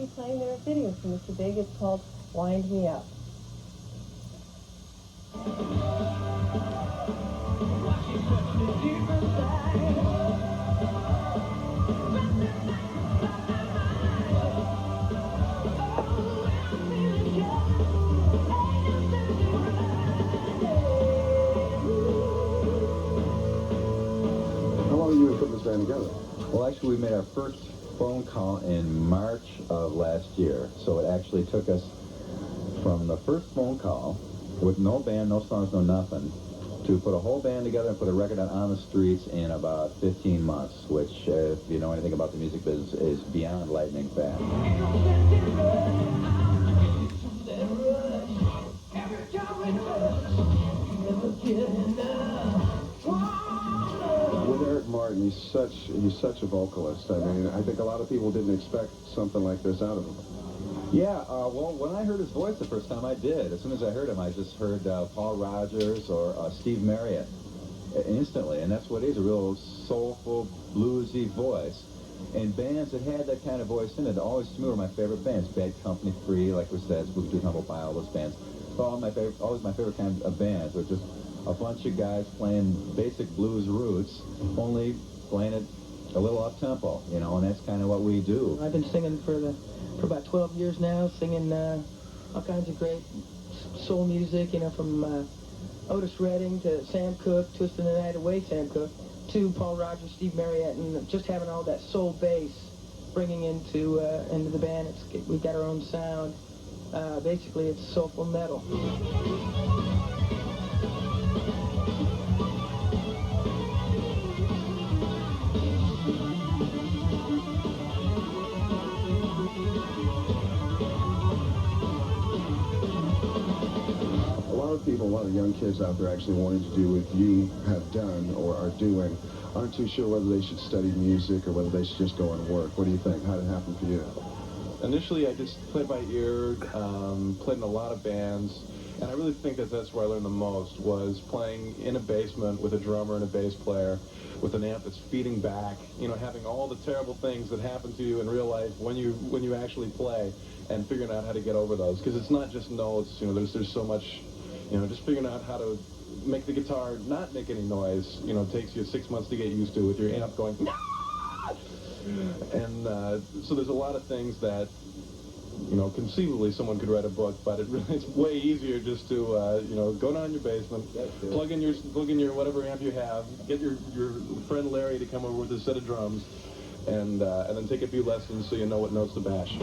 be playing their video from Mr. Big. It's called Wind Me Up. How long have you been putting this band together? Well, actually, we made our first phone call in March of last year. So it actually took us from the first phone call, with no band, no songs, no nothing, to put a whole band together and put a record out on the streets in about 15 months, which, if you know anything about the music business, is beyond lightning fast. With Eric Martin, he's such a vocalist. I mean, I think a lot of people didn't expect something like this out of him. Yeah, well, when I heard his voice the first time, I did. As soon as I heard him, I just heard Paul Rodgers or Steve Marriott instantly, and that's what he's, a real soulful, bluesy voice. And bands that had that kind of voice in it, always to me were my favorite bands. Bad Company, Free, like we said, Spooky Tooth, Humble Pie, all those bands. Always my favorite kind of bands. They're just a bunch of guys playing basic blues roots, only playing it a little up-tempo, you know, and that's kind of what we do. I've been singing for about 12 years now, singing all kinds of great soul music, you know, from Otis Redding to Sam Cooke, Twisting the Night Away, Sam Cooke, to Paul Rodgers, Steve Marriott, and just having all that soul bass bringing into the band. We've got our own sound. Basically, it's soulful metal. A lot of young kids out there actually wanting to do what you have done or are doing aren't too sure whether they should study music or whether they should just go and work. What do you think? How did it happen for you? Initially, I just played by ear, played in a lot of bands, and I really think that that's where I learned the most, was playing in a basement with a drummer and a bass player with an amp that's feeding back, you know, having all the terrible things that happen to you in real life when you actually play, and figuring out how to get over those, because it's not just notes, you know, there's so much. You know, just figuring out how to make the guitar not make any noise, you know, takes you 6 months to get used to with your amp going, and so there's a lot of things that, you know, conceivably someone could write a book, but it's way easier just to, you know, go down your basement, plug in your whatever amp you have, get your friend Larry to come over with a set of drums, and then take a few lessons so you know what notes to bash.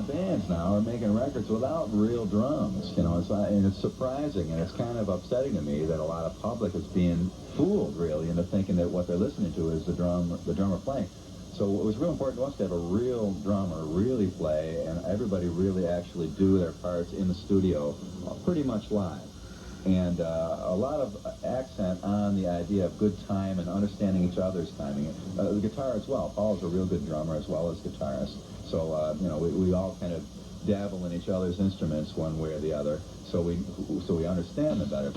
Bands now are making records without real drums, you know, and it's surprising, and it's kind of upsetting to me that a lot of public is being fooled, really, into thinking that what they're listening to is the drummer playing. So it was real important to us to have a real drummer really play, and everybody really actually do their parts in the studio, pretty much live. And a lot of accent on the idea of good time and understanding each other's timing. The guitar as well. Paul's a real good drummer as well as guitarist. So, you know, we all kind of dabble in each other's instruments one way or the other, so we understand them better.